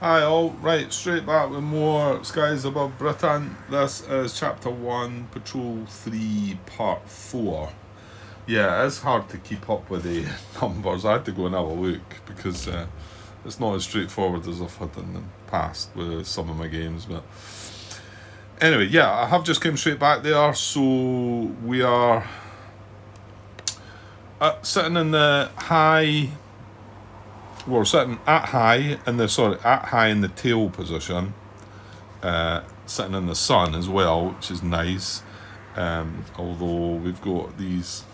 Hi all, right, straight back with more Skies Above Britain. This is Chapter 1, Patrol 3, Part 4. Yeah, it's hard to keep up with the numbers. I had to go and have a look because it's not as straightforward as I've had in the past with some of my games. But anyway, yeah, I have just come straight back there. So we are sitting in the high. We're sitting at high in the tail position, sitting in the sun as well, which is nice. Although we've got these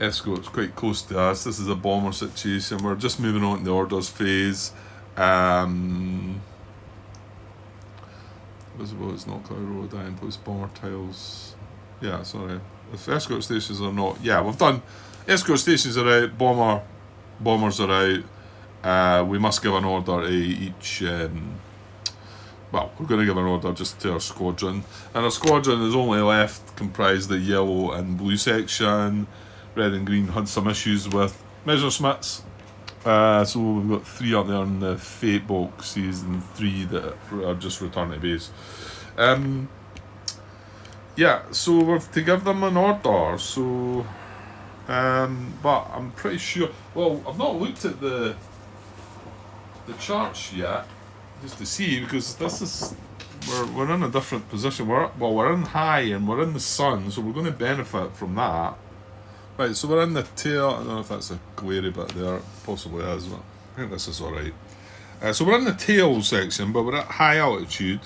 escorts quite close to us. This is a bomber situation. We're just moving on to the orders phase. Visible, it's not clear road, iron post, bomber tiles. Yeah, sorry. If escort stations are not, yeah, we've done escort stations are out, bombers are out. We must give an order to each. We're going to give an order just to our squadron, and our squadron is only left comprised of yellow and blue section. Red and green had some issues with Messerschmitts, so we've got 3 up there in the fate boxes and 3 that are just returning to base. Yeah, so we've to give them an order. So, but I'm pretty sure. Well, I've not looked at the charts yet, just to see, because this is we're in a different position. We're in high and we're in the sun, so we're going to benefit from that. Right, so we're in the tail. I don't know if that's a glary bit there, possibly is, but I think this is alright. So we're in the tail section, but we're at high altitude,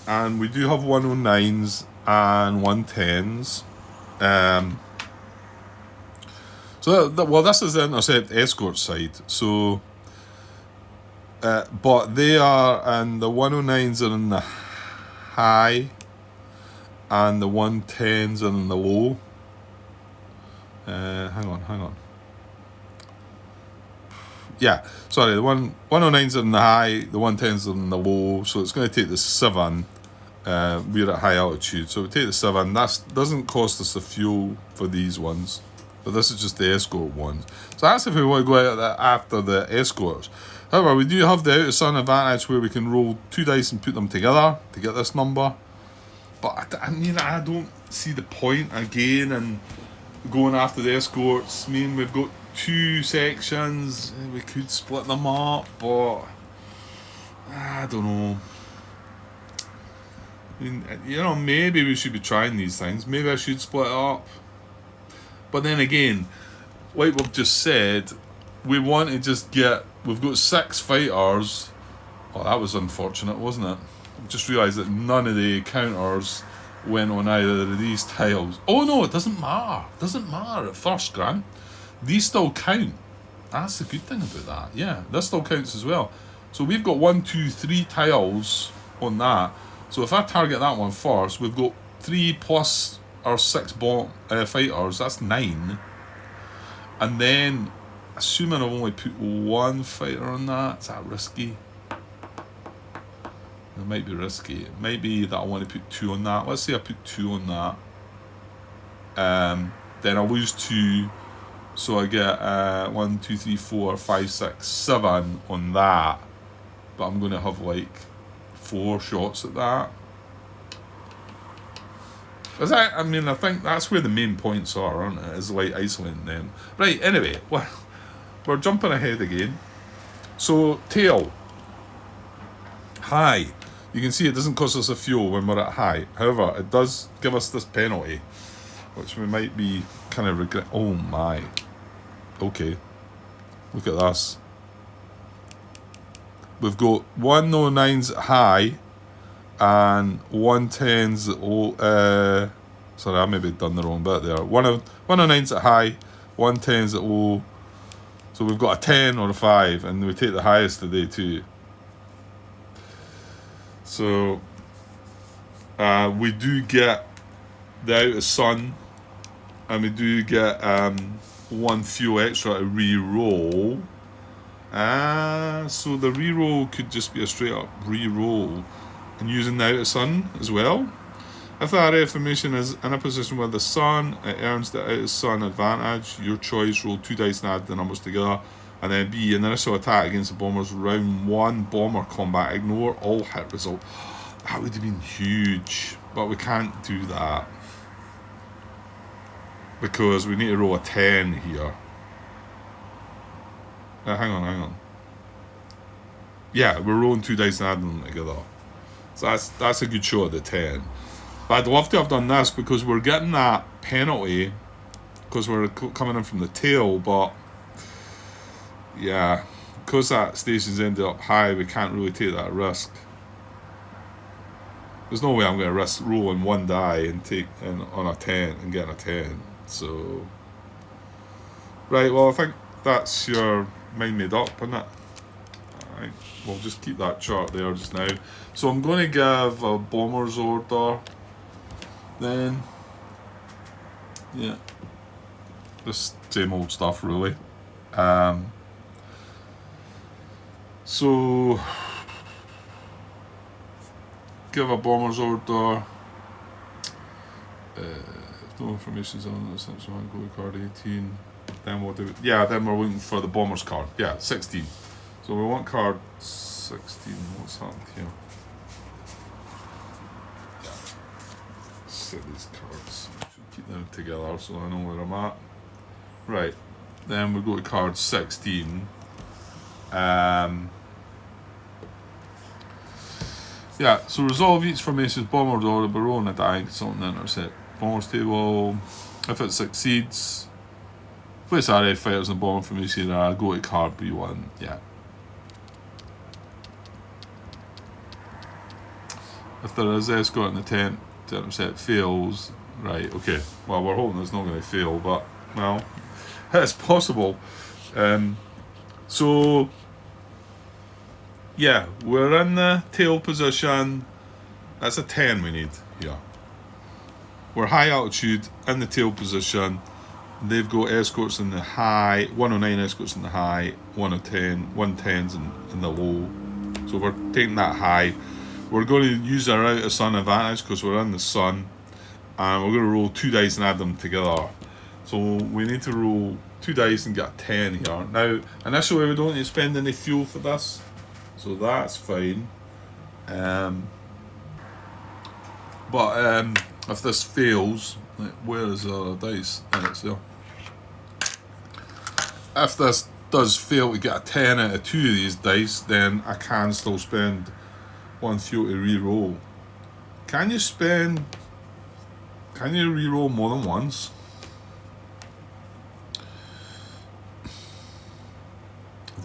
and we do have 109s and 110s. This is the intercept escort side, so. But they are, and the 109s are in the high, and the 110s are in the low. Hang on. Yeah, sorry, the 109s are in the high, the 110s are in the low, so it's going to take the 7. We're at high altitude, so we take the 7. That doesn't cost us the fuel for these ones, but this is just the escort ones. So that's if we want to go out after the escorts. However, we do have the out of sun advantage where we can roll 2 dice and put them together to get this number. But I don't see the point again in going after the escorts. I mean, we've got 2 sections. We could split them up, but I don't know. I mean, maybe we should be trying these things. Maybe I should split it up. But then again, like we've just said, we want to just get. We've got 6 fighters. Oh, that was unfortunate, wasn't it? I just realised that none of the counters went on either of these tiles. Oh no, it doesn't matter. It doesn't matter at first, Grant. These still count. That's the good thing about that. Yeah, this still counts as well. So we've got 1, 2, 3 tiles on that. So if I target that one first, we've got 3 plus our 6 fighters. That's 9. And then, assuming I've only put 1 fighter on that, is that risky? It might be risky. It might be that I want to put 2 on that. Let's say I put 2 on that. Then I'll lose 2. So I get 1, 2, 3, 4, 5, 6, 7 on that. But I'm going to have like 4 shots at that. I think that's where the main points are, aren't it? Is like isolating them. Right, anyway, we're jumping ahead again. So, tail. High. You can see it doesn't cost us a fuel when we're at high. However, it does give us this penalty, which we might be kind of regret. Oh my. Okay. Look at this. We've got 109s at high and 110s at low. Sorry, I maybe done the wrong bit there. 109s at high, 110s at low. So we've got a 10 or a 5, and we take the highest today too. So we do get the out of sun, and we do get 1 fuel extra to re-roll. So the re-roll could just be a straight up re-roll and using the out of sun as well. If the area formation is in a position where the sun, it earns the out of sun advantage. Your choice, roll 2 dice and add the numbers together. And then B, an initial attack against the bombers. Round 1, bomber combat. Ignore all hit result. That would have been huge. But we can't do that. Because we need to roll a 10 here. Hang on. Yeah, we're rolling 2 dice and adding them together. So that's a good shot at the 10. But I'd love to have done this because we're getting that penalty because we're coming in from the tail, but yeah, because that station's ended up high, we can't really take that risk. There's no way I'm going to risk rolling 1 die and take on a 10 and getting a 10. So, right, well, I think that's your mind made up, isn't it? Alright, we'll just keep that chart there just now. So I'm going to give a bomber's order. Then, yeah, the same old stuff really. So give a bomber's order. No information's on this. So I'll go with card 18. Then we'll do it. Yeah, then we're waiting for the bomber's card. Yeah, 16. So we want card 16. What's happened here? Set these cards. Should keep them together so I know where I'm at. Right. Then we go to card 16. Yeah, so resolve each formation's bomber's order by rolling a die and consulting the intercept. Bomber's table. If it succeeds, place RAF fighters in bomber formation. Go to card B1. Yeah. If there is escort in the tent, the intercept fails. Right, okay. Well, we're hoping it's not going to fail, but, well, it's possible. So, yeah, we're in the tail position. That's a 10 we need here. We're high altitude in the tail position. They've got escorts in the high, 109 escorts in the high, 110, 110s in the low. So we're taking that high. We're going to use our out of sun advantage because we're in the sun. And we're going to roll 2 dice and add them together. So we need to roll 2 dice and get a 10 here. Now, initially we don't need to spend any fuel for this. So that's fine. But if this fails, where is the dice? It's there. If this does fail to get a 10 out of 2 of these dice, then I can still spend 1 fuel to re-roll. Can you re-roll more than once? I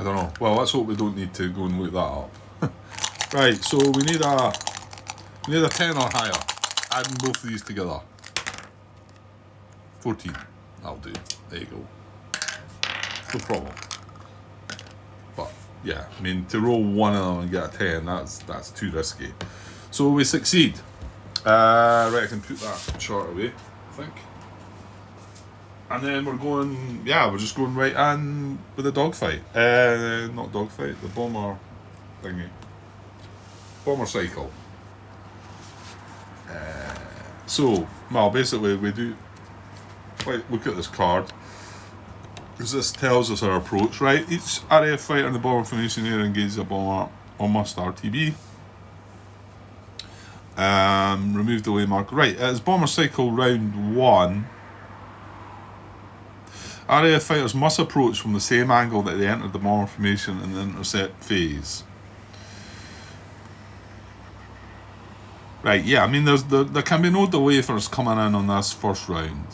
don't know. Well, let's hope we don't need to go and look that up. Right, so we need a 10 or higher. Adding both of these together. 14. That'll do. There you go. No problem. But yeah, I mean, to roll one of them and get a 10, that's too risky. So we succeed. Right, I can put that chart away, I think. And then we're just going right in with the dogfight. Not dogfight, the bomber thingy. Bomber cycle. Basically we do, look at this card. Because this tells us our approach, right? Each RAF fighter in the bomber formation area engages a bomber on must RTB. Remove delay marker. Right, it's bomber cycle round 1. RAF fighters must approach from the same angle that they entered the bomber formation in the intercept phase. Right, yeah, I mean, there can be no delay for us coming in on this first round.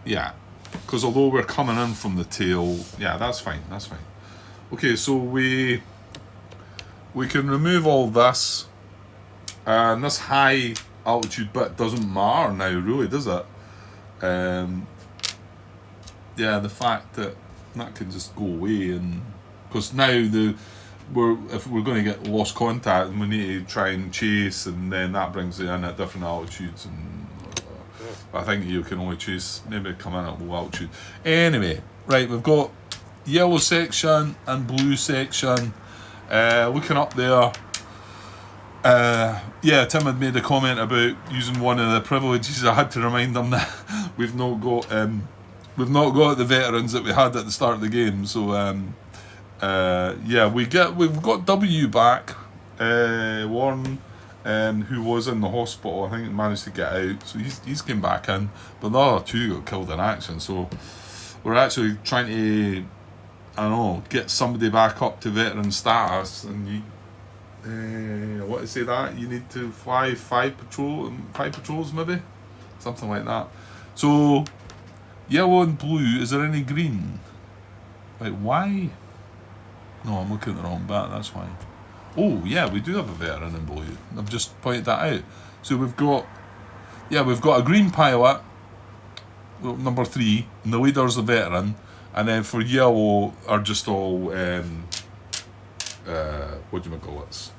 Yeah, because although we're coming in from the tail, yeah, that's fine. Okay, so we can remove all this, and this high altitude bit doesn't matter now, really, does it? Yeah, the fact that can just go away, and because now if we're going to get lost contact, and we need to try and chase, and then that brings it in at different altitudes, and I think you can only chase, maybe come in at low altitude. Anyway, right, we've got yellow section and blue section. Looking up there, Yeah, Tim had made a comment about using one of the privileges. I had to remind him that we've not got the veterans that we had at the start of the game. So yeah, we've got W back, Warren, who was in the hospital. I think managed to get out, so he's came back in. But the other two got killed in action. So we're actually trying to, I don't know, get somebody back up to veteran status, and you. What to say that you need to fly five patrols maybe, something like that. So yellow and blue. Is there any green? Like why? No, I'm looking at the wrong bit. That's why. Oh yeah, we do have a veteran in blue. I've just pointed that out. So we've got a green pilot, number 3, and the leader's the veteran, and then for yellow are just all what do you call it?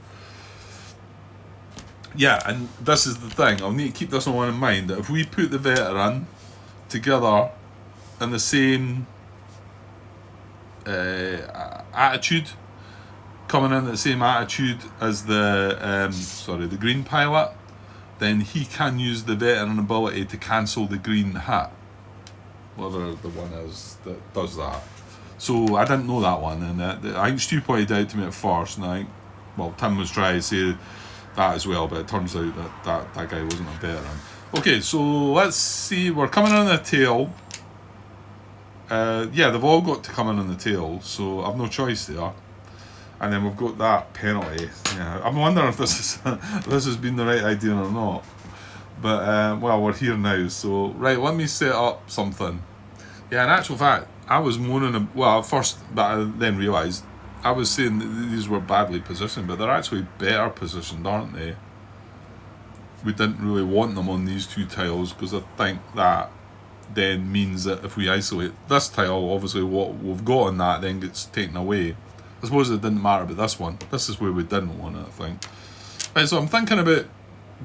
Yeah, and this is the thing. I'll need to keep this one in mind, that if we put the veteran together in the same attitude, coming in the same attitude as the green pilot, then he can use the veteran ability to cancel the green hat, whatever the one is that does that. So I didn't know that one, and I think Stu pointed out to me at first, and I think, well, Tim was trying to say that as well, but it turns out that guy wasn't a veteran. Okay, so let's see, we're coming on the tail. Yeah, they've all got to come in on the tail, so I've no choice there. And then we've got that penalty. Yeah, I'm wondering if this has been the right idea or not. But well, we're here now, so right, let me set up something. Yeah, in actual fact, I was moaning. Well, at first, but I then realised I was saying that these were badly positioned, but they're actually better positioned, aren't they? We didn't really want them on these two tiles, because I think that then means that if we isolate this tile, obviously what we've got on that then gets taken away. I suppose it didn't matter about this one. This is where we didn't want it, I think. Right, so I'm thinking about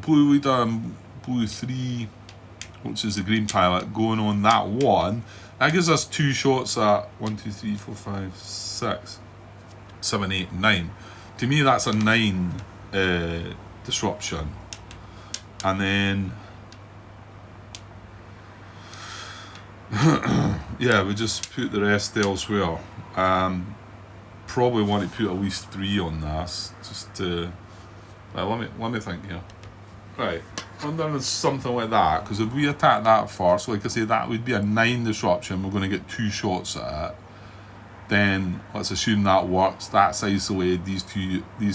blue leader and blue 3, which is the green pilot, going on that one. That gives us 2 shots at 1, 2, 3, 4, 5, 6, 7, 8, 9. To me, that's a 9 disruption. And then yeah, we just put the rest elsewhere. Probably want to put at least 3 on this, just to. Well, let me think here. Right, I'm done with something like that, because if we attack that first, like I say, that would be a 9 disruption. We're going to get 2 shots at it. Then let's assume that works. That's isolated. These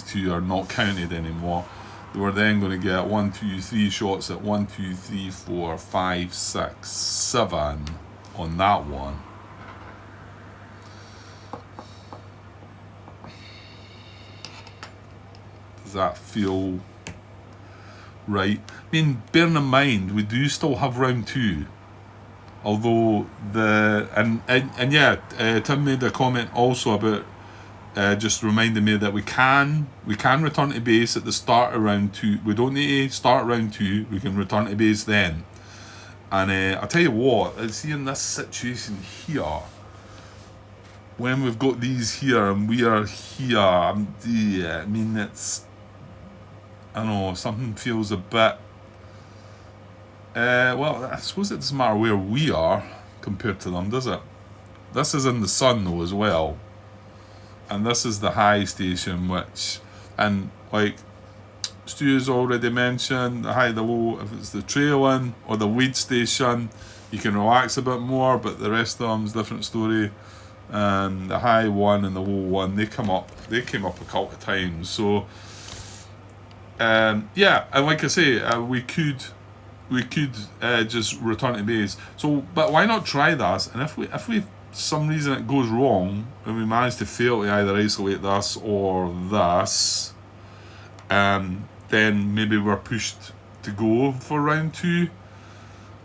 two are not counted anymore. We're then going to get 1, 2, 3 shots at 1, 2, 3, 4, 5, 6, 7 on that one. Does that feel right? I mean, bearing in mind, we do still have round 2. Although and yeah, Tim made a comment also about just reminding me that we can return to base at the start of round 2. We don't need to start round 2. We can return to base then. And I'll tell you what, see in this situation here, when we've got these here and we are here, I mean, it's, I don't know, something feels a bit. Well, I suppose it doesn't matter where we are compared to them, does it? This is in the sun though as well, and this is the high station, which, and like Stu's already mentioned, the high, the low. If it's the trailing or the lead station, you can relax a bit more, but the rest of them's different story. And the high one and the low one, they came up a couple of times. So yeah, and like I say, we could just return to base. So, but why not try this? And if we for some reason it goes wrong and we manage to fail to either isolate this or this, then maybe we're pushed to go for round 2.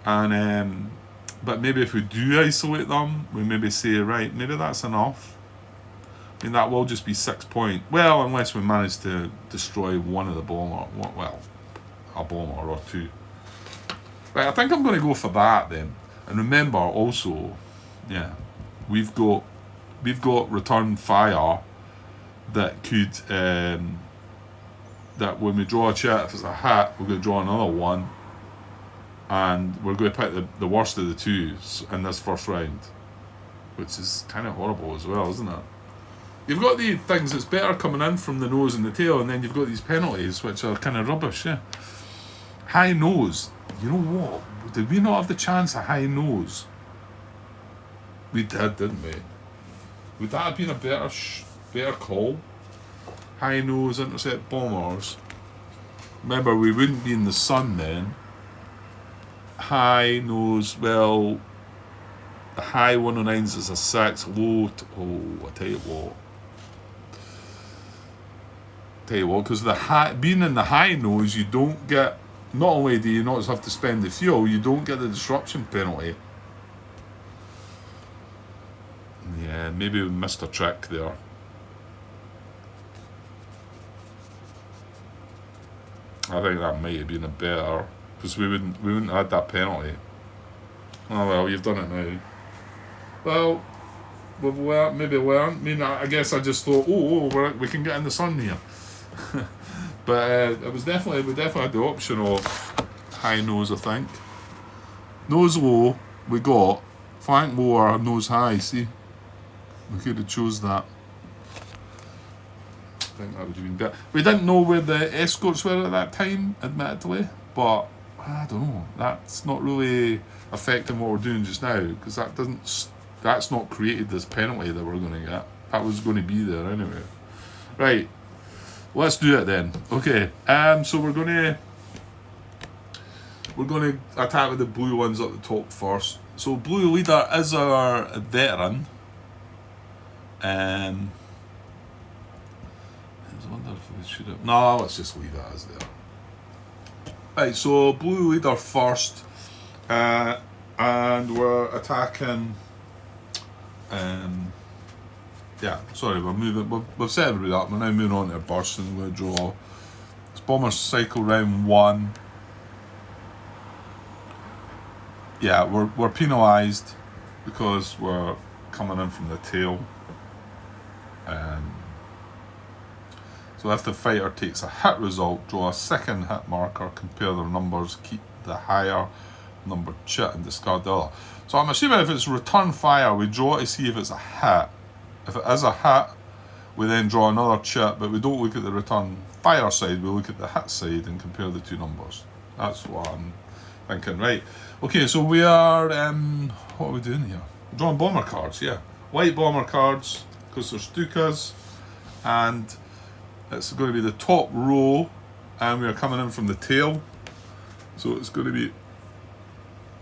And but maybe if we do isolate them, we maybe say, right, maybe that's enough. I mean, that will just be 6 points. Well, unless we manage to destroy one of the bomber, well, a bomber or 2. Right, I think I'm going to go for that then. And remember also, yeah, we've got return fire that could that when we draw a chit, if it's a hit, we're going to draw another one, and we're going to pick the worst of the twos in this first round, which is kind of horrible as well, isn't it? You've got the things that's better coming in from the nose and the tail, and then you've got these penalties, which are kind of rubbish, yeah. High nose. You know what? Did we not have the chance of high nose? We did, didn't we? Would that have been a better call? High nose, intercept bombers. Remember, we wouldn't be in the sun then. High nose, well, the high 109s is a 6, low, I tell you what. Because being in the high nose, you don't get, not only do you not have to spend the fuel, you don't get the disruption penalty. Yeah, maybe we missed a trick there. I think that might have been a better, because we wouldn't have had that penalty. Oh well, you've done it now. Well, maybe we weren't. I mean, I guess I just thought, we can get in the sun here. But we definitely had the option of high nose, I think. Nose low, we got. Flank lower, nose high, see? We could have chose that. I think that would have been better. We didn't know where the escorts were at that time, admittedly, but I don't know. That's not really affecting what we're doing just now, because that's not created this penalty that we're going to get. That was going to be there anyway. Right. Let's do it then. Okay. So we're going to attack with the blue ones at the top first. So blue leader is our veteran. I wonder if we should have. No, let's just leave that as there. Right. So blue leader first, and we're attacking. Yeah, sorry, we're moving. We've set everybody up. We're now moving on to a burst, and we're going to draw. It's bomber cycle round 1. Yeah, we're penalised because we're coming in from the tail. So if the fighter takes a hit result, draw a second hit marker, compare their numbers, keep the higher number chit and discard the other. So I'm assuming if it's return fire, we draw to see if it's a hit. If it is a hit, we then draw another chit, but we don't look at the return fire side, we look at the hit side and compare the two numbers. That's what I'm thinking. Right. Okay, so we are, what are we doing here? We're drawing bomber cards, yeah. White bomber cards, because they're Stukas, and it's going to be the top row, and we are coming in from the tail. So it's going to be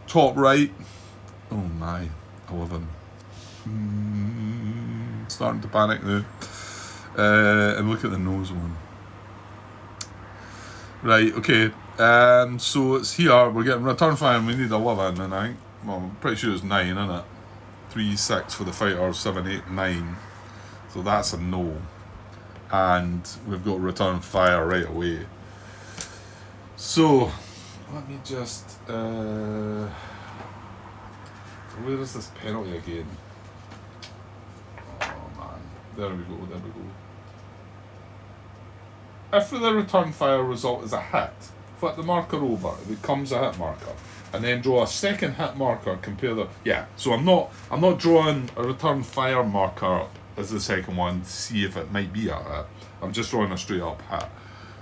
top right. Oh my, 11. Starting to panic now. And look at the nose one. Right, okay. So it's here. We're getting return fire and we need 11, and I think, well, I'm pretty sure it's 9, isn't it? 3, 6 for the fighter, 7, 8, 9. So that's a no. And we've got return fire right away. So let me just where is this penalty again? Oh man. There we go. If the return fire result is a hit, flip the marker over, it becomes a hit marker. And then draw a second hit marker, compare the... Yeah, so I'm not drawing a return fire marker as the second one to see if it might be a hit. I'm just drawing a straight up hit.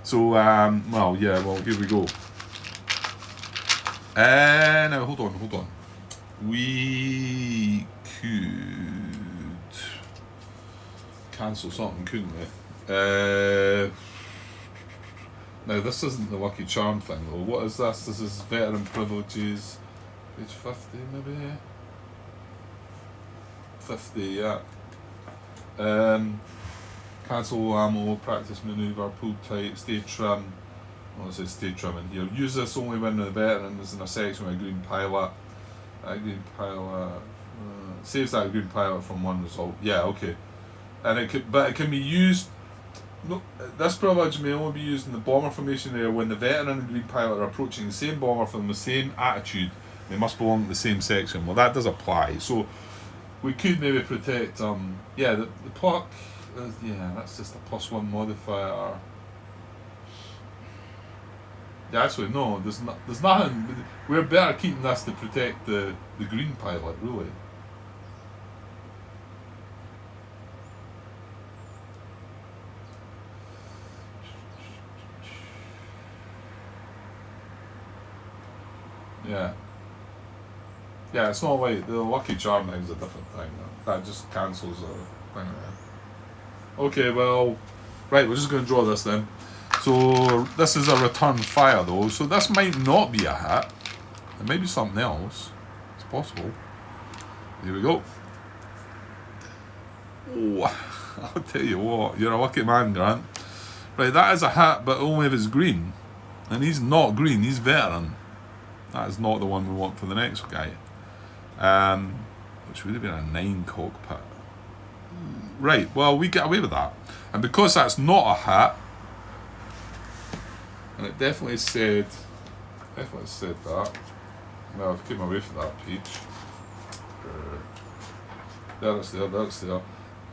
So, here we go. Now, hold on. We could cancel something, couldn't we? Now, this isn't the Lucky Charm thing, though. What is this? This is veteran privileges. Page 50, maybe? 50, yeah. Cancel ammo, practice maneuver, pull tight, stay trim. Well, it says stay trim in here. Use this only when the veteran is in a section with a green pilot. Saves that green pilot from one result. Yeah, okay. And it can be used. No, this privilege may only be used in the bomber formation area when the veteran and the green pilot are approaching the same bomber from the same attitude. They must belong to the same section. Well, that does apply. So we could maybe protect. The pluck. That's just a +1 modifier. Yeah, actually, no, there's nothing. We're better keeping this to protect the green pilot, really. Yeah. Yeah, it's not like the Lucky Charm thing's a different thing. That just cancels the thing. Okay, well, right, we're just going to draw this then. So this is a return fire though, so this might not be a hit. It might be something else. It's possible. Here we go. Oh, I'll tell you what, you're a lucky man, Grant. Right, that is a hit, but only if it's green. And he's not green, he's veteran. That is not the one we want for the next guy. Which would have been a 9 cockpit. Right, well, we get away with that. And because that's not a hit, and it definitely said that. Well, I've came away from that page. There it's there.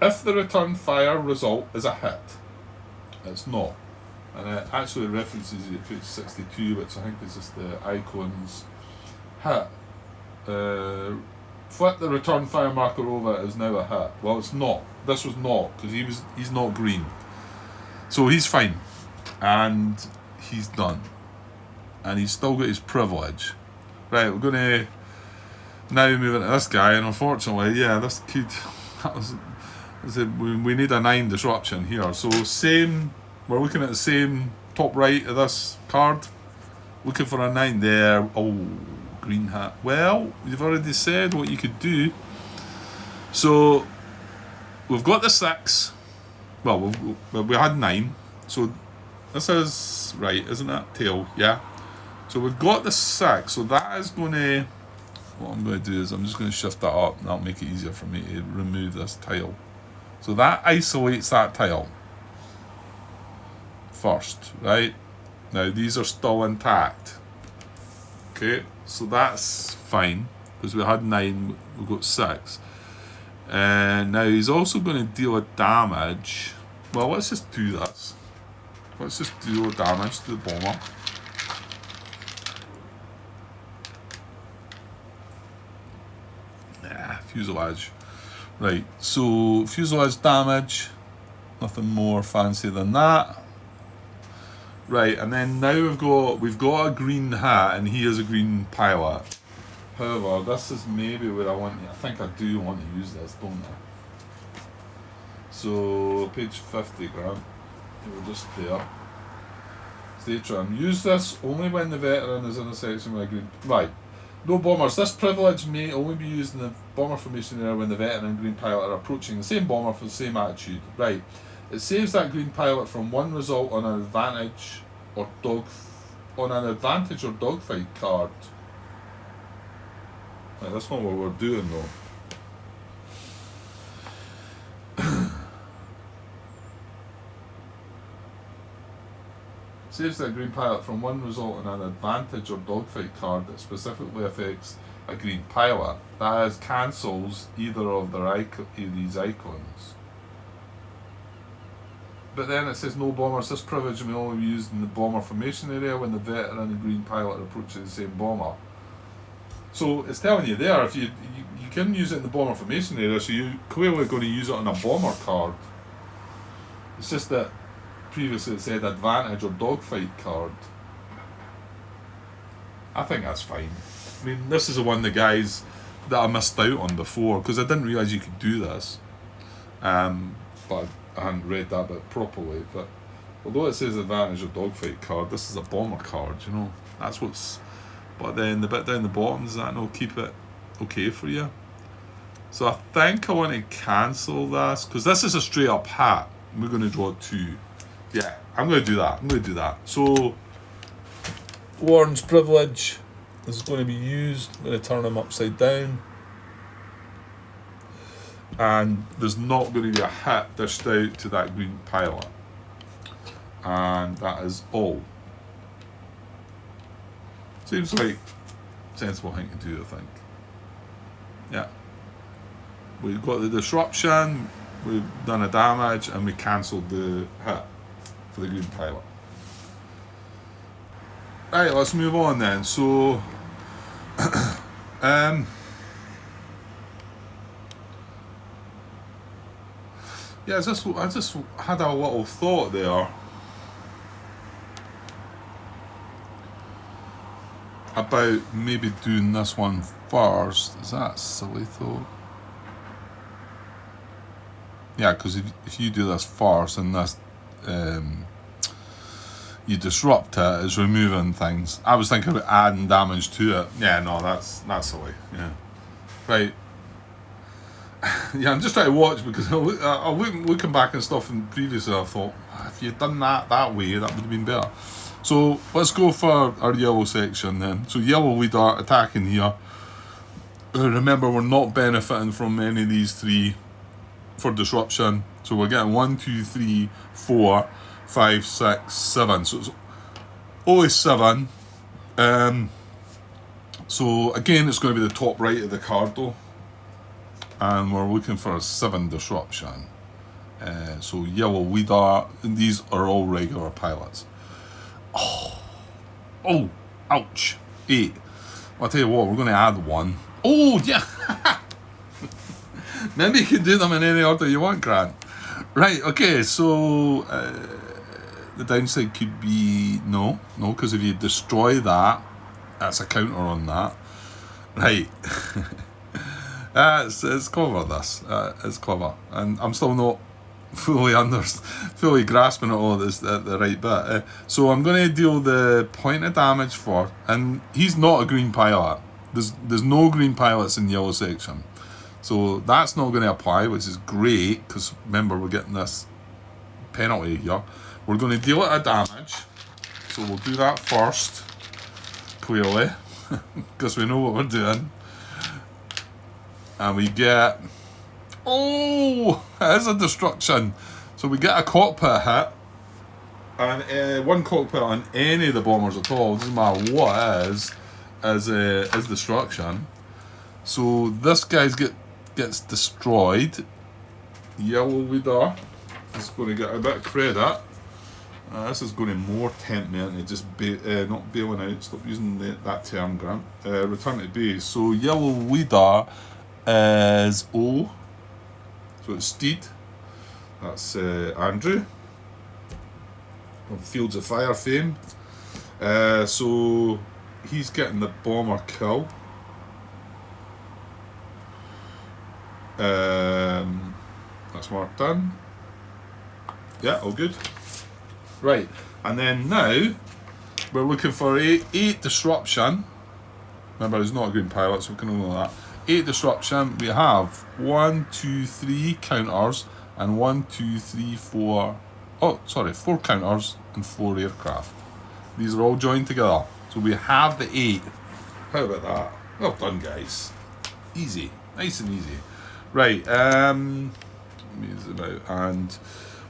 If the return fire result is a hit, it's not. And it actually references it to page 62, which I think is just the icons hit. Flip the return fire marker over is now a hit. Well, it's not. This was not, because he's not green. So he's fine. And he's done. And he's still got his privilege. Right, we're going to now move into this guy, and unfortunately, yeah, this could... we need a 9 disruption here. So same... We're looking at the same top right of this card. Looking for a 9 there. Oh, green hat. Well, you've already said what you could do. So, we've got the 6. Well, we had 9. So, this is... Right, isn't it? Tail, yeah. So, we've got the 6. So, that is going to... What I'm going to do is I'm just going to shift that up. And that'll make it easier for me to remove this tile. So, that isolates that tile. First, right? Now these are still intact. Okay, so that's fine because we had 9, we got 6. And now he's also going to deal a damage. Well, let's just do this. Let's just deal a damage to the bomber. Fuselage. Right, so fuselage damage. Nothing more fancy than that. Right, and then now we've got a green hat, and he is a green pilot. However, this is maybe where I think I do want to use this, don't I? So, page 50, Grant. We're just there. Stay trim. Use this only when the veteran is in a section with a green... Right. No bombers. This privilege may only be used in the bomber formation area when the veteran and green pilot are approaching the same bomber for the same attitude. Right. It saves that green pilot from one result on an advantage or dogfight card. Right, that's not what we're doing though. Saves that green pilot from one result on an advantage or dogfight card that specifically affects a green pilot. That is, cancels either of these icons. But then it says no bombers. This privilege may only be used in the bomber formation area when the veteran and green pilot approach the same bomber. So it's telling you there, if you can use it in the bomber formation area, so you're clearly going to use it on a bomber card. It's just that previously it said advantage or dogfight card. I think that's fine. I mean, this is the one the guys that I missed out on before, because I didn't realise you could do this. But I hadn't read that bit properly, but although it says advantage or dogfight card, this is a bomber card, you know. That's what's... But then the bit down the bottom, does that not keep it okay for you? So I think I want to cancel this, because this is a straight up hat. We're going to draw 2. Yeah, I'm going to do that. So, Warren's privilege is going to be used. I'm going to turn him upside down. And there's not going to be a hit dished out to that green pilot. And that is all. Seems like a sensible thing to do, I think. Yeah. We've got the disruption, we've done a damage, and we cancelled the hit for the green pilot. Right, let's move on then. So, um, yeah, I just had a little thought there about maybe doing this one first. Is that a silly thought? Yeah, because if you do this first and this, you disrupt it, it's removing things. I was thinking about adding damage to it. Yeah, no, that's silly. Yeah, right. Yeah, I'm just trying to watch because I looking back and stuff, and previously I thought, if you'd done that way, that would have been better. So let's go for our yellow section then. So yellow leader attacking here. Remember, we're not benefiting from any of these three for disruption. So we're getting 1, 2, 3, 4, 5, 6, 7. So it's only 7. So again, it's going to be the top right of the card though. And we're looking for a 7 disruption. So yellow leader, and these are all regular pilots. Oh, ouch. 8. I'll tell you what, we're going to add 1. Oh, yeah. Maybe you can do them in any order you want, Grant. Right, okay, so the downside could be no, because if you destroy that, that's a counter on that. Right. It's clever, this. It's clever. And I'm still not fully grasping at all of this at the right bit. So I'm going to deal the point of damage for, and he's not a green pilot. There's no green pilots in the yellow section. So that's not going to apply, which is great, because remember, we're getting this penalty here. We're going to deal it a damage. So we'll do that first, clearly, because we know what we're doing. And we get, oh, it is a destruction. So we get a cockpit hit, and 1 cockpit on any of the bombers at all, doesn't matter what it is destruction. So this guy's gets destroyed. Yellow leader is going to get a bit of credit. This is going to more tempt me into just not bailing out. Stop using that term, Grant. Return to base. So yellow leader is O. So it's Steed. That's Andrew from Fields of Fire fame. So he's getting the bomber kill. That's marked done. Yeah, all good. Right, and then now we're looking for 8 disruption. Remember, he's not a green pilot, so we can only that. 8 disruption. We have 1, 2, 3 counters and 1, 2, 3, 4. Oh, sorry, 4 counters and 4 aircraft. These are all joined together, so we have the 8. How about that? Well done, guys. Easy, nice and easy. Right, let me zoom out, and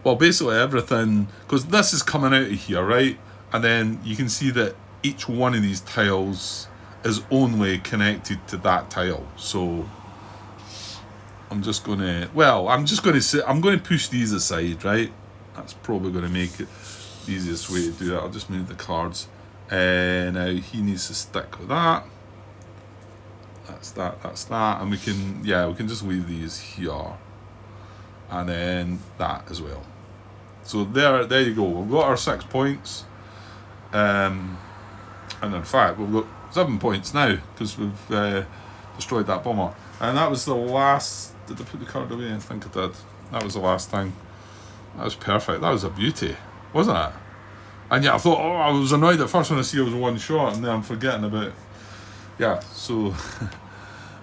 well, basically everything, because this is coming out of here, right? And then you can see that each one of these tiles is only connected to that tile. So I'm just going to push these aside, right? That's probably going to make it the easiest way to do it. I'll just move the cards. Now he needs to stick with that. That's that, and we can just leave these here, and then that as well. So there you go. We've got our 6 points, and in fact we've got 7 points now because we've destroyed that bomber. And that was the last. Did I put the card away? I think I did. That was the last thing. That was perfect. That was a beauty, wasn't it? And yeah, I thought, I was annoyed at first when I see it was 1 shot, and then I'm forgetting about it. Yeah, so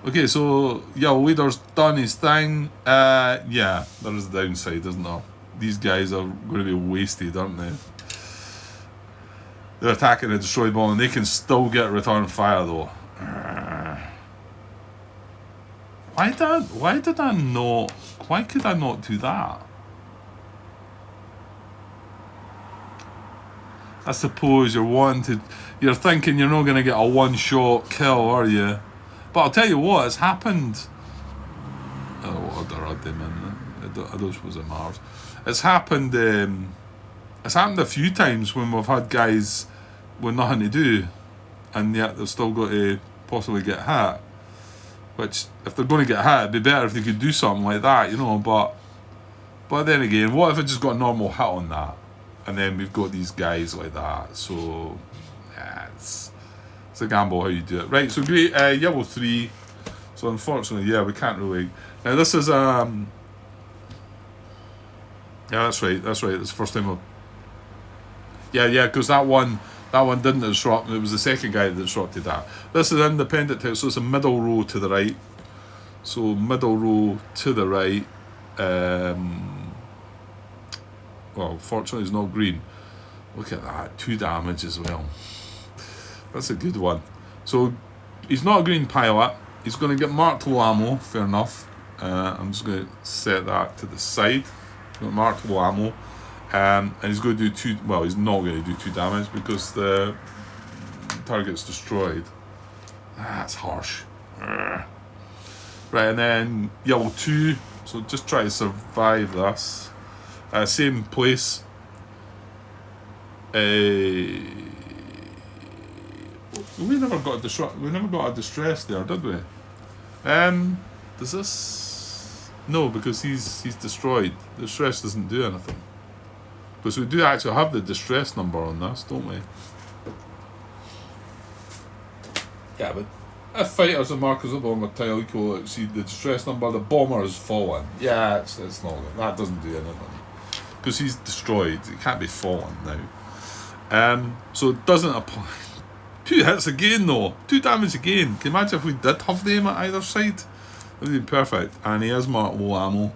okay, so yeah, leader's done his thing. Yeah, there is a downside, isn't there? These guys are going to be wasted, aren't they? They're attacking a destroyed bomb, and they can still get return fire though. Why could I not do that? I suppose you're thinking you're not going to get a 1-shot kill, are you? But I'll tell you what, it's happened. Oh, what order are they in? I don't suppose it matters. It's happened a few times when we've had guys with nothing to do, and yet they've still got to possibly get hit. Which, if they're going to get hit, it'd be better if they could do something like that, you know. But then again, what if it just got a normal hit on that, and then we've got these guys like that? So, yeah, it's a gamble how you do it. Right. So great. Yellow 3. So unfortunately, yeah, we can't really. Now this is yeah, that's right. That's right. It's the first time. Yeah, because that one didn't disrupt. It was the second guy that disrupted that. This is independent tile, so it's a middle row to the right. So middle row to the right. Well, fortunately, it's not green. Look at that, 2 damage as well. That's a good one. So he's not a green pilot. He's going to get marked low ammo. Fair enough. I'm just going to set that to the side. Got marked low ammo. And he's going to do 2. Well, he's not going to do 2 damage because the target's destroyed. That's harsh. Right, and then yellow 2. So just try to survive this. Same place. We never got a distress there, did we? Does this? No, because he's destroyed. The distress doesn't do anything. Because we do actually have the distress number on this, don't we? Yeah, but if fighters and markers up on the tile equal exceed the distress number, the bomber has fallen. Yeah, it's not. That doesn't do anything. Because he's destroyed. It can't be fallen now. So it doesn't apply. 2 hits again though. 2 damage again. Can you imagine if we did have them at either side? That would be perfect. And he is marked low ammo.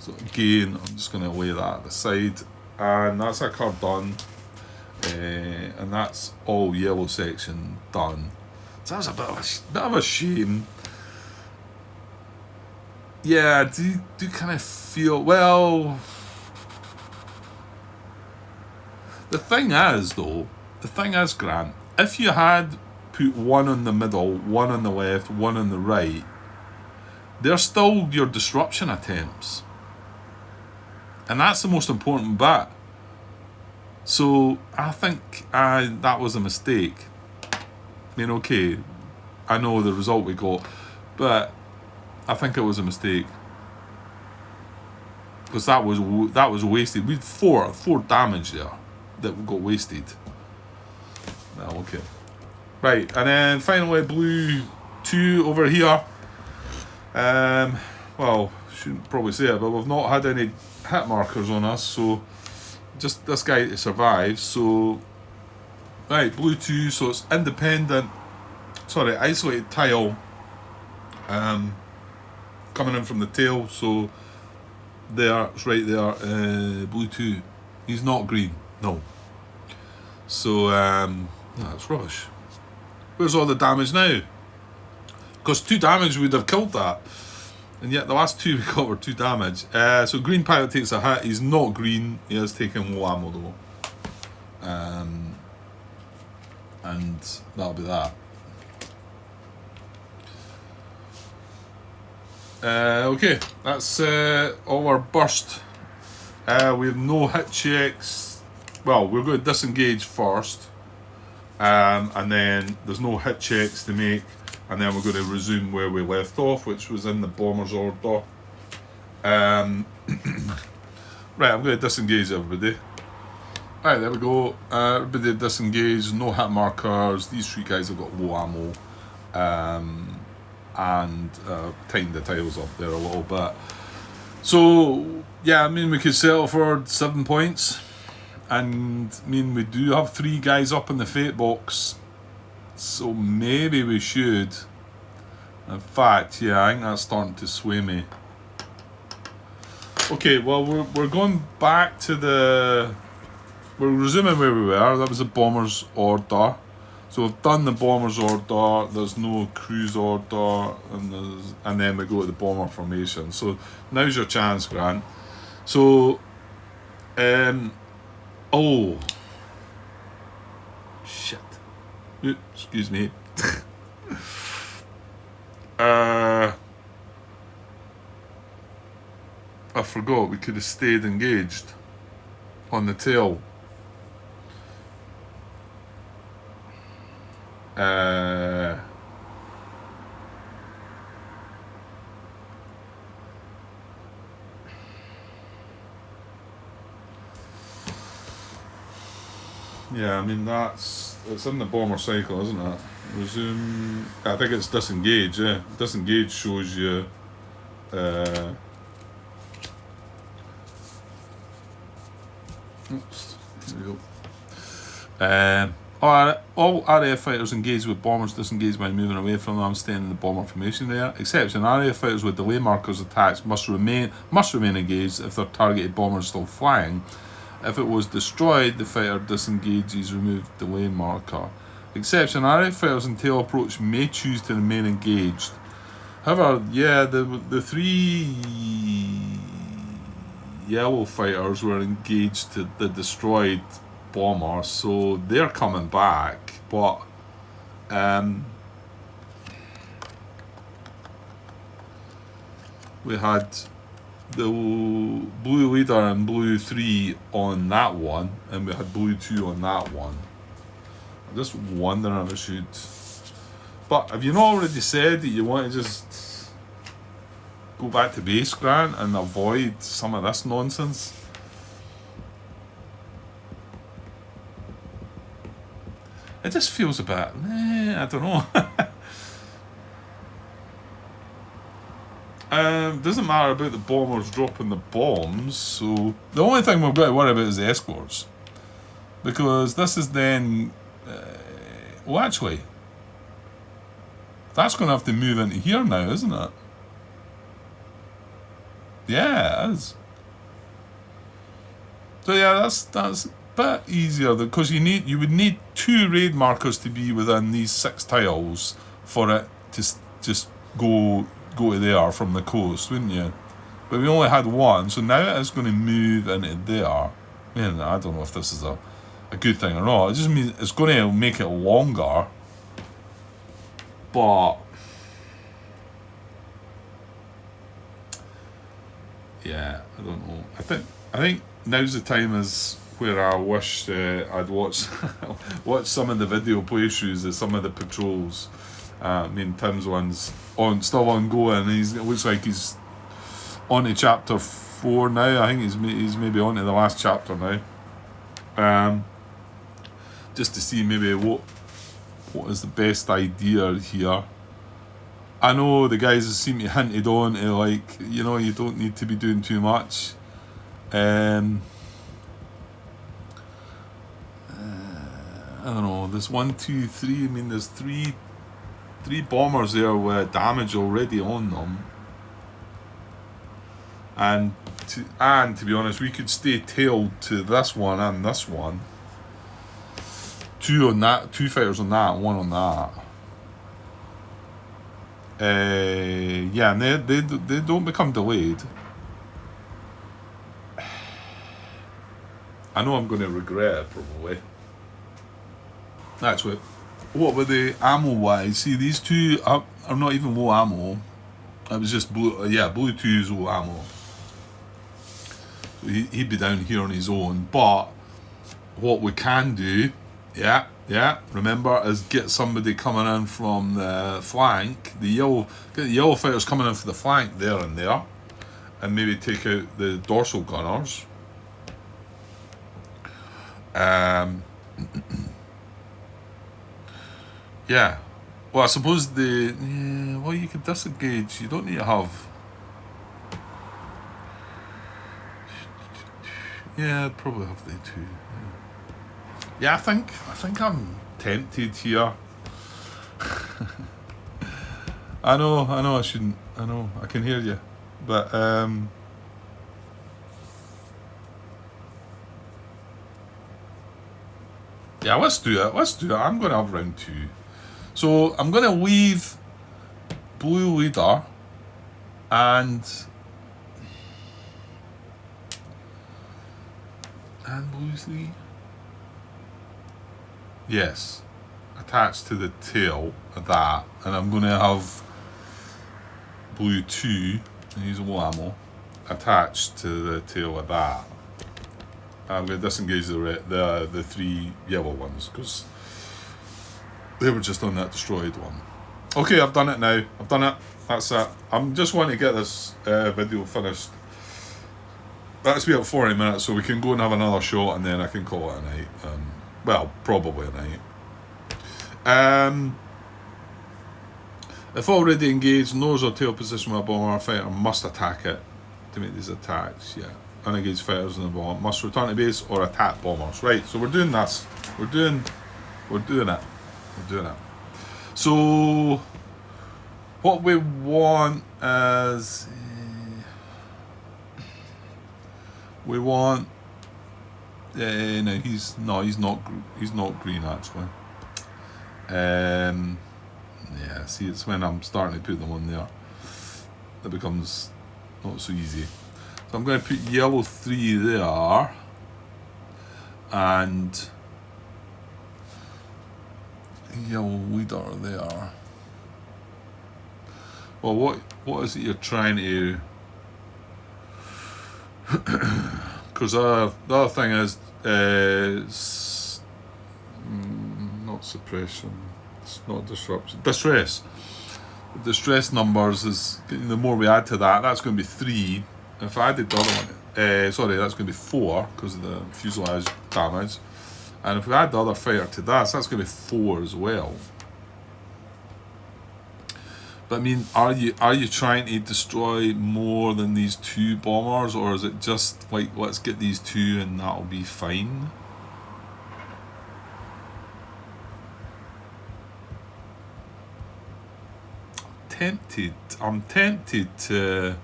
So again, I'm just going to lay that at the side. And that's our card done. And that's all yellow section done. So that was a bit of a shame. Yeah, do kind of feel, well, the thing is, Grant, if you had put 1 on the middle, 1 on the left, 1 on the right, they're still your disruption attempts. And that's the most important bit. So I think that was a mistake. I mean, okay, I know the result we got, but I think it was a mistake. Because that was wasted. We had 4 damage there that got wasted. Well, okay. Right, and then finally blue 2 over here. Well, shouldn't probably say it, but we've not had any hit markers on us, so just this guy to survive. So right, blue 2, so it's independent, isolated tile coming in from the tail. So there, it's right there, blue 2. He's not green, no. So that's rubbish. Where's all the damage now? Because 2 damage would have killed that. And yet the last 2 we got were 2 damage. So green pilot takes a hit. He's not green. He is taking low ammo though. And that'll be that. Okay, that's all our burst. We have no hit checks. Well, we're going to disengage first. And then there's no hit checks to make. And then we're going to resume where we left off, which was in the bomber's order. Right, I'm going to disengage everybody. Right, there we go. Everybody disengaged, no hit markers. These 3 guys have got low ammo. And tightened the tiles up there a little bit. So, yeah, I mean, we could settle for 7 points. And, I mean, we do have 3 guys up in the fate box. So maybe we should. In fact, yeah, I think that's starting to sway me. Okay, well, we're going back to the... We're resuming where we were. That was the bomber's order. So we've done the bomber's order. There's no cruise order. And then we go to the bomber formation. So now's your chance, Grant. So... oh... Shit. Oops, excuse me. I forgot we could have stayed engaged on the tail. Yeah, I mean it's in the bomber cycle, isn't it? Resume. I think it's disengage. Yeah, disengage shows you. Oops, here we go. All RAF fighters engaged with bombers disengage by moving away from them, staying in the bomber formation there. Exception: RAF fighters with delay markers attached must remain engaged if their targeted bomber is still flying. If it was destroyed, the fighter disengages, remove delay marker. Exception: RAF fighters in tail approach may choose to remain engaged. However, yeah, the three yellow fighters were engaged to the destroyed bomber, so they're coming back. But we had the blue leader and blue 3 on that one, and we had blue 2 on that one. I'm just wondering if I should. But have you not already said that you want to just go back to base, Grant, and avoid some of this nonsense? It just feels a bit, I don't know. Doesn't matter about the bombers dropping the bombs, so the only thing we've got to worry about is the escorts. Because this is then... well, actually, that's going to have to move into here now, isn't it? Yeah, it is. So yeah, that's a bit easier because you would need 2 raid markers to be within these 6 tiles for it to just go to there from the coast, wouldn't you? But we only had 1, so now it is going to move into there. Man, I don't know if this is a good thing or not. It just means it's going to make it longer. But yeah, I don't know. I think now's the time is where I wish I'd watched some of the video playthroughs of some of the patrols. I mean, Tim's one's still ongoing. It looks like he's on to chapter 4 now. I think he's maybe on to the last chapter now. Just to see maybe what is the best idea here. I know the guys seem to hinted on to, like, you know, you don't need to be doing too much. I don't know. There's 1, 2, 3. I mean, there's three bombers there with damage already on them. And to be honest, we could stay tailed to this one and this one. 2 on that, 2 fighters on that, 1 on that. Yeah, and they don't become delayed. I know I'm going to regret it probably. Actually, what were the ammo wise? See, these 2 are not even low ammo. It was just blue. Yeah, blue 2 is low ammo. So he'd be down here on his own. But what we can do, yeah, remember, is get somebody coming in from the flank. Get the yellow fighters coming in for the flank there and there, and maybe take out the dorsal gunners. Yeah. Well, I suppose well, you can disengage. You don't need to have. Yeah, I'd probably have the 2. Yeah, I think I'm tempted here. I know I shouldn't. I know, I can hear you. But yeah, let's do it. I'm gonna have round 2. So I'm gonna leave blue leader and blue 3. Yes, attached to the tail of that, and I'm going to have blue 2, and use low ammo, attached to the tail of that. I'm going to disengage the 3 yellow ones because they were just on that destroyed one. Okay, I've done it now. I've done it. That's it. I'm just wanting to get this video finished. That's be at 40 minutes, so we can go and have another shot, and then I can call it a night. Well, probably a knight. If already engaged, nose or tail position with a bomber, fighter must attack it to make these attacks. Yeah. Unengaged fighters in the bomber must return to base or attack bombers. Right, so we're doing this. We're doing it. So what we want is we want no, he's not green actually. Yeah, see, it's when I'm starting to put them on there that becomes not so easy. So I'm going to put yellow 3 there and yellow leader there. Well, what is it you're trying to? Because the other thing is not suppression. It's not disruption. Distress numbers is the more we add to that. That's going to be 3. If I added the other one, sorry, that's going to be 4 because of the fuselage damage. And if we add the other fighter to that, so that's going to be 4 as well. But I mean, are you trying to destroy more than these 2 bombers, or is it just like, let's get these 2 and that'll be fine? I'm tempted to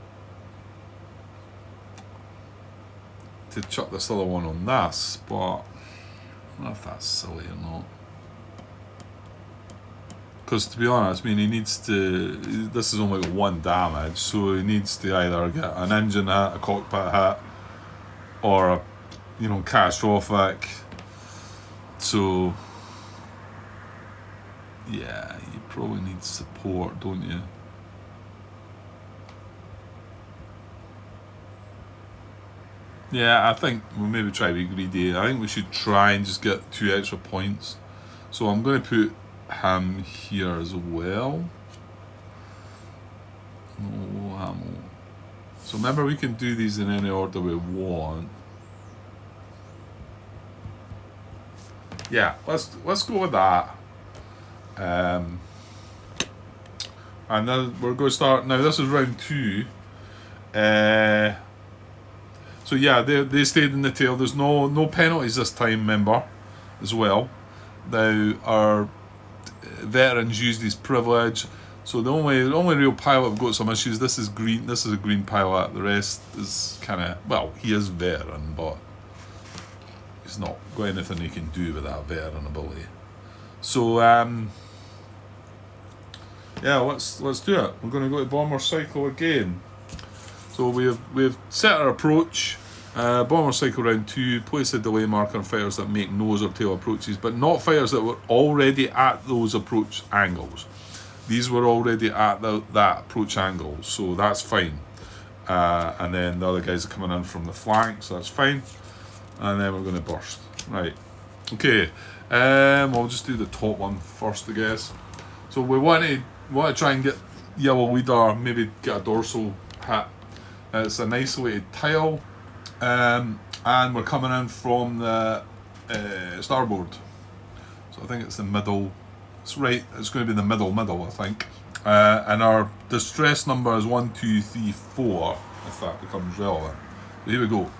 chuck this other one on this, but I don't know if that's silly or not. Because to be honest, I mean, he needs to. This is only 1 damage, so he needs to either get an engine hit, a cockpit hit, or a, catastrophic. So yeah, you probably need support, don't you? Yeah, I think we'll maybe try to be greedy. I think we should try and just get 2 extra points. So I'm going to put him here as well. No ammo. So remember, we can do these in any order we want. Yeah, let's go with that. And then we're going to start. Now this is round 2. So yeah, they stayed in the tail. There's no penalties this time, remember, as well. Now our veterans used his privilege. So the only real pilot we've got some issues. This is green. This is a green pilot. The rest is kind of, well, he is veteran, but he's not got anything he can do with that veteran ability. So yeah, let's do it. We're going to go to bomber cycle again. So we've set our approach. Bomber cycle round 2. Place a delay marker on fighters that make nose or tail approaches, but not fighters that were already at those approach angles. These were already at that approach angle, so that's fine. And then the other guys are coming in from the flank, so that's fine. And then we're going to burst. Right. Okay. We'll just do the top one first, I guess. So we want to try and get yellow leader, maybe get a dorsal hit. It's an isolated tile, and we're coming in from the starboard. So I think it's the middle. It's right. It's going to be the middle, I think. And our distress number is 1, 2, 3, 4. If that becomes relevant. So here we go.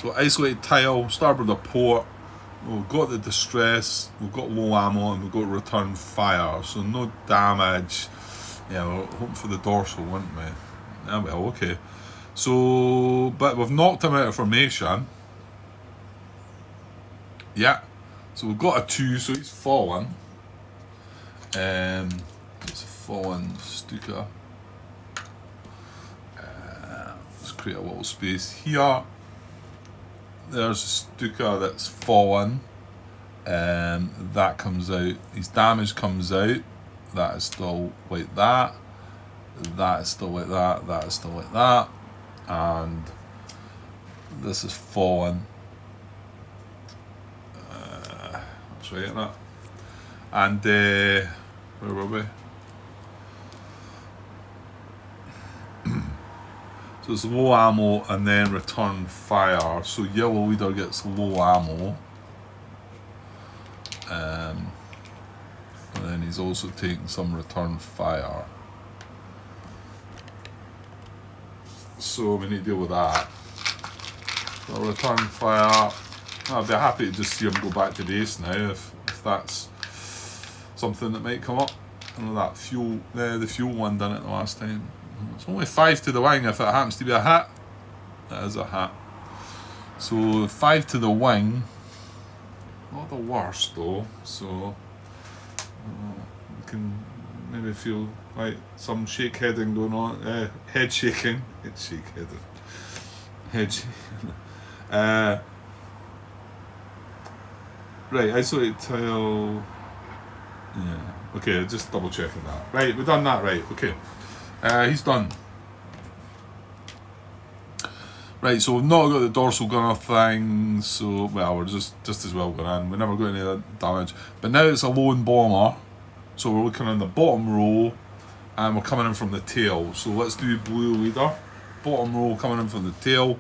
So isolated tile, starboard of port. We've got the distress. We've got low ammo, and we've got return fire. So no damage. Yeah, we're hoping for the dorsal, weren't we? Yeah, well, okay. So, but we've knocked him out of formation. Yeah. So we've got a 2, so he's fallen. It's a fallen Stuka. Let's create a little space here. There's a Stuka that's fallen. That comes out. His damage comes out. That is still like that. That is still like that. That is still like that. And this is fallen. That's right, isn't it? And where were we? So it's low ammo and then return fire. So yellow leader gets low ammo. he's also taking some return fire. So we need to deal with that. So return fire. I'd be happy to just see him go back to base now if that's something that might come up. I know that fuel, the fuel one done it the last time. It's only 5 to the wing if it happens to be a hit. That is a hit. So 5 to the wing. Not the worst though. So you can maybe feel like some shake heading going on. Head shaking. Head shake heading. Head shaking. Right, isolated tile. Yeah. Okay, just double checking that. Right, we've done that right. Okay. He's done. Right, so we've not got the dorsal gunner thing, so, well, we're just as well going in. We never got any damage. But now it's a lone bomber, so we're looking on the bottom row, and we're coming in from the tail. So let's do blue leader. Bottom row coming in from the tail.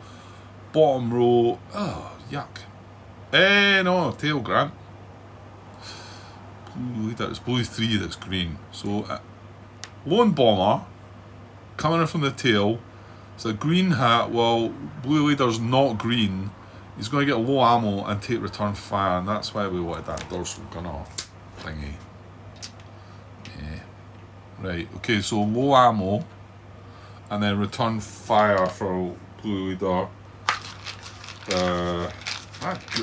Bottom row, oh, yuck. No, tail Grant. Blue leader, it's blue 3 that's green. So, lone bomber, coming in from the tail. It's a green hat, well, blue leader's not green. He's going to get low ammo and take return fire, and that's why we wanted that dorsal gunner thingy. Yeah. Right, okay, so low ammo, and then return fire for blue leader.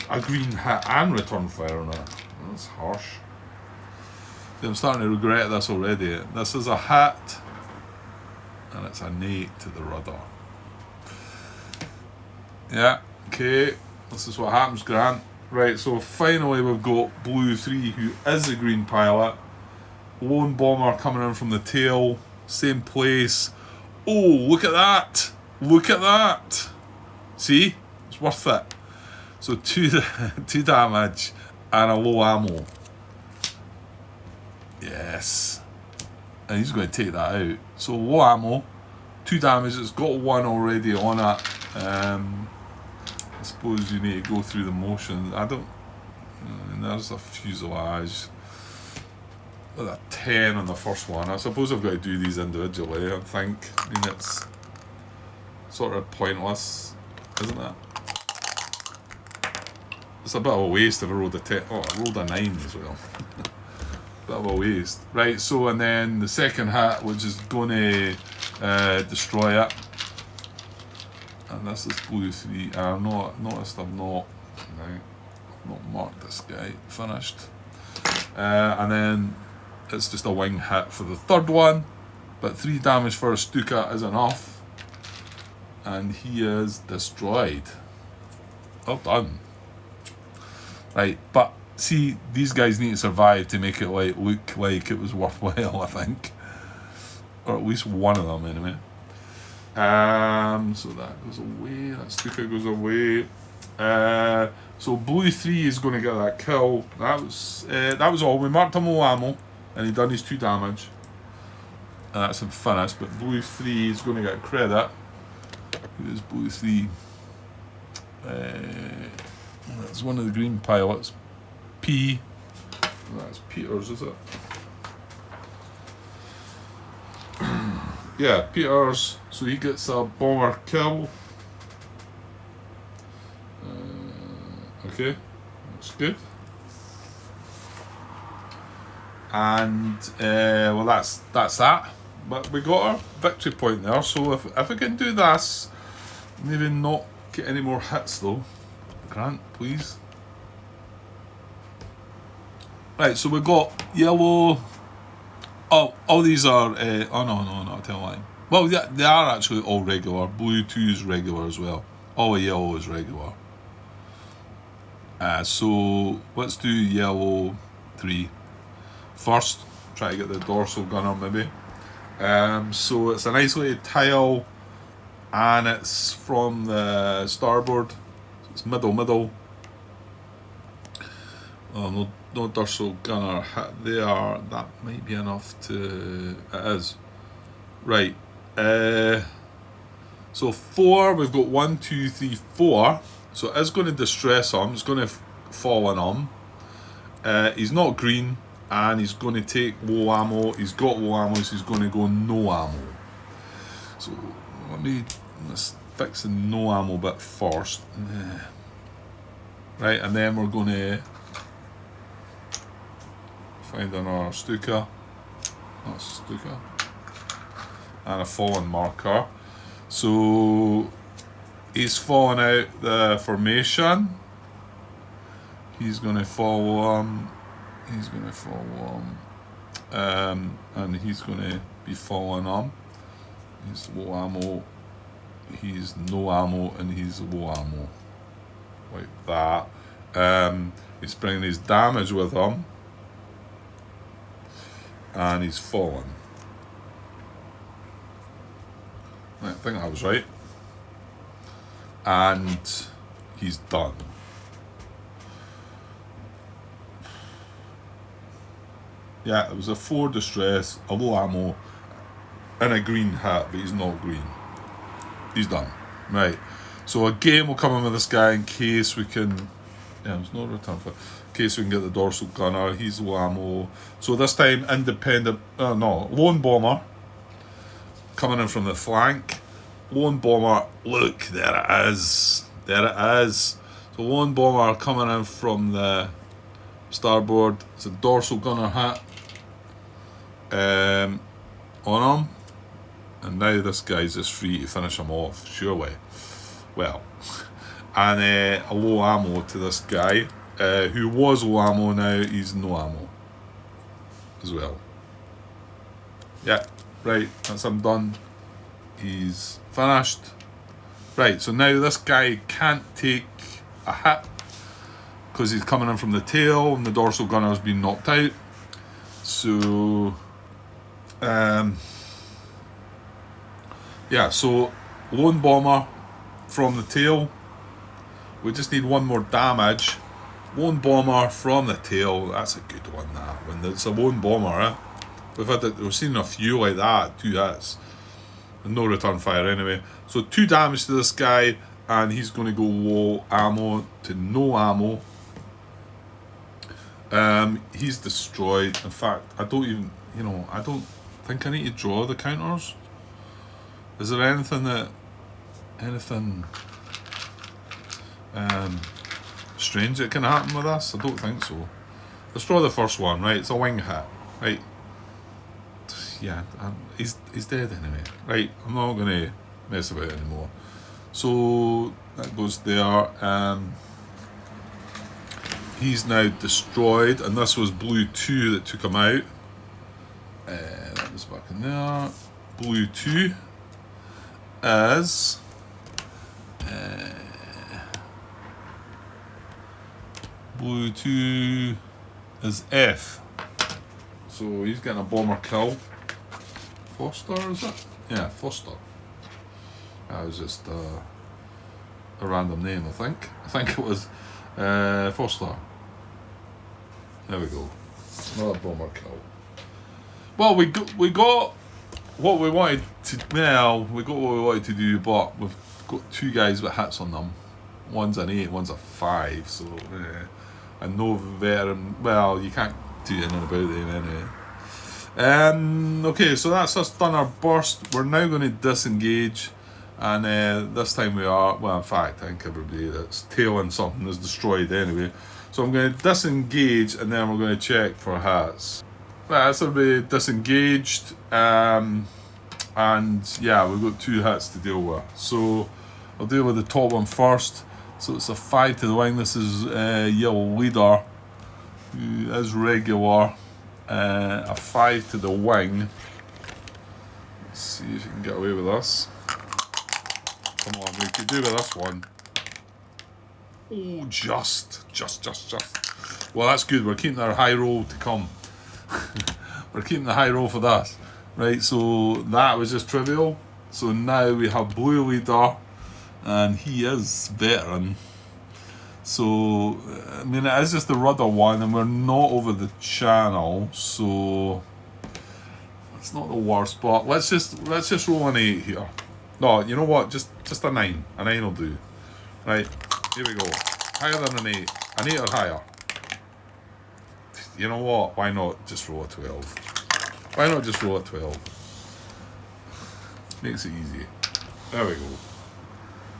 A green hat and return fire on it. That's harsh. I'm starting to regret this already. This is a hat, and it's a nate to the rudder. Yeah, okay, this is what happens, Grant. Right, so finally we've got blue 3, who is the green pilot. Lone bomber coming in from the tail, same place. Oh, look at that! Look at that! See? It's worth it. So 2 damage and a low ammo. Yes. And he's going to take that out. So low ammo, 2 damage. It's got 1 already on it. I suppose you need to go through the motions. And there's a fuselage. With a 10 on the first one. I suppose I've got to do these individually. I think. I mean, it's sort of pointless, isn't it? It's a bit of a waste if I rolled a 10. Oh, I rolled a 9 as well. Bit of a waste. Right, so and then the second hit, which is going to destroy it. And this is blue 3. I've noticed I've not marked this guy. Finished. And then it's just a wing hit for the third one. But 3 damage for a Stuka is enough. And he is destroyed. Well done. Right, but see, these guys need to survive to make it look like it was worthwhile, I think. Or at least one of them, anyway. So that goes away. That Stuka goes away. So blue 3 is going to get that kill. That was all. We marked him low ammo, and he done his 2 damage. And that's him finished. But blue 3 is going to get credit. Who is blue 3? That's one of the green pilots. P. That's Peters, is it? Yeah, Peters. So he gets a bomber kill. Okay, that's good. And well, that's that. But we got our victory point there. So if we can do this, maybe not get any more hits though. Grant, please. Right, so we've got yellow. Oh, all these are. Oh no, not a tail line. Well, yeah, they are actually all regular. Blue 2 is regular as well. All the yellow is regular. So let's do yellow 3 first. Try to get the dorsal gunner maybe. So it's an isolated tile, and it's from the starboard. So it's middle. No dorsal gunner hit there. That might be enough to. It is. Right. So 4. We've got 1, 2, 3, 4. So it is going to distress him. It's going to fall on him. He's not green. and he's going to take low ammo. He's got low ammo, so he's going to go no ammo. So let's fix the no ammo bit first. Right, and then we're going to find another Stuka. That's Stuka. And a fallen marker. So he's falling out the formation. He's going to follow him. He's going to follow him. And he's going to be following him. He's low ammo. He's no ammo, and he's low ammo. Like that. He's bringing his damage with him. And he's fallen. I think I was right. And he's done. Yeah, it was a 4 distress, a low ammo, and a green hat, but he's not green. He's done. Right. So again, we'll come in with this guy in case we can. Yeah, there's no return for. In case we can get the dorsal gunner. He's low ammo. So this time, independent. Lone bomber. Coming in from the flank. Lone bomber. Look, there it is. There it is. So lone bomber coming in from the starboard. It's a dorsal gunner hat. On him. And now this guy's just free to finish him off, surely. Well, and a low ammo to this guy, who was low ammo, now he's no ammo as well. Yeah, right, that's him done. He's finished. Right, so now this guy can't take a hit because he's coming in from the tail and the dorsal gunner has been knocked out. So, yeah, so lone bomber from the tail. We just need one more damage. Lone bomber from the tail. That's a good one. That when it's a lone bomber, we've seen a few like that. 2 hits and no return fire anyway. So 2 damage to this guy, and he's going to go low ammo to no ammo. He's destroyed. In fact, I don't even. I don't think I need to draw the counters. Is there anything strange that can happen with this? I don't think so. Let's draw the first one, right? It's a wing hit, right? Yeah, he's dead anyway, right? I'm not gonna mess about anymore. So that goes there. He's now destroyed, and this was blue 2 that took him out. That was back in there. Blue 2. As blue 2 is F. So he's getting a bomber kill. Foster, is it? Yeah, Foster. That was just a random name, I think. I think it was Foster. There we go. Another bomber kill. Well, we got what we wanted to. Well, we got what we wanted to do, but we've got 2 guys with hits on them. One's an 8, one's a 5. So, and no veteran. Well, you can't do anything about them anyway. Okay, so that's us done our burst. We're now going to disengage, and this time we are. Well, in fact, I think everybody that's tailing something is destroyed anyway. So I'm going to disengage, and then we're going to check for hits. That's everybody disengaged, and yeah, we've got 2 hits to deal with. So I'll deal with the top one first. So it's a 5 to the wing. This is Yellow Leader, who is regular. A 5 to the wing. Let's see if you can get away with this. Come on, we could do with this one. Oh, just. Well, that's good. We're keeping our high roll to come. We're keeping the high roll for this. Right, so that was just trivial. So now we have Blue Leader, and he is veteran. So, I mean, it is just the rudder one, and we're not over the channel, so it's not the worst. But let's just roll an 8 here. No, you know what? Just a 9. A 9 will do. Right, here we go. Higher than an 8. An 8 or higher. you know what? Why not just roll a 12? Why not just roll a 12? Makes it easy. There we go.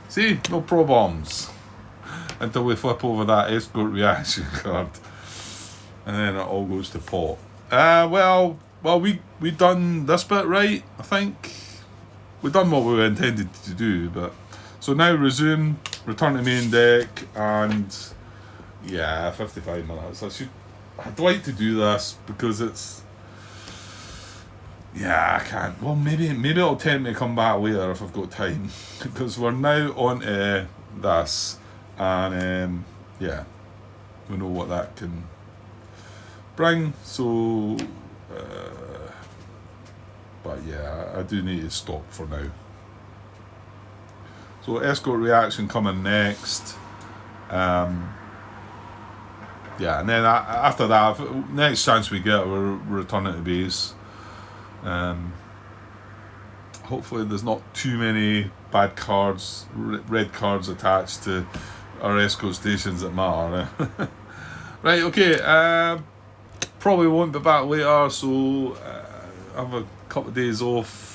See? No problems. Until we flip over that escort reaction card. And then it all goes to pot. Well, we done this bit right, I think. We done what we were intended to do, but so now resume, return to main deck, and yeah, 55 minutes. I'd like to do this because it's, yeah, I can't. Well, maybe it'll tempt me to come back later if I've got time, because we're now on to this, and yeah, we know what that can bring. So, but yeah, I do need to stop for now. So escort reaction coming next. Yeah, and then after that, next chance we get, we're returning to base. Hopefully there's not too many bad cards, red cards attached to our escort stations that matter. Right, okay, probably won't be back later, so I have a couple of days off.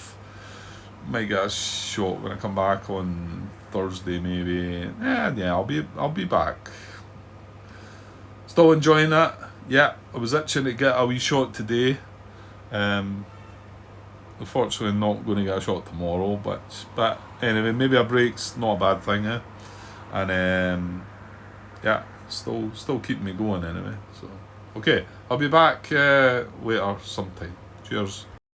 Might get a shot when I come back on Thursday maybe. Yeah, I'll be back. Still enjoying that. Yeah, I was itching to get a wee shot today. Unfortunately not going to get a shot tomorrow, but anyway, maybe a break's not a bad thing, eh? And yeah, still keeping me going anyway. So okay, I'll be back later sometime. Cheers.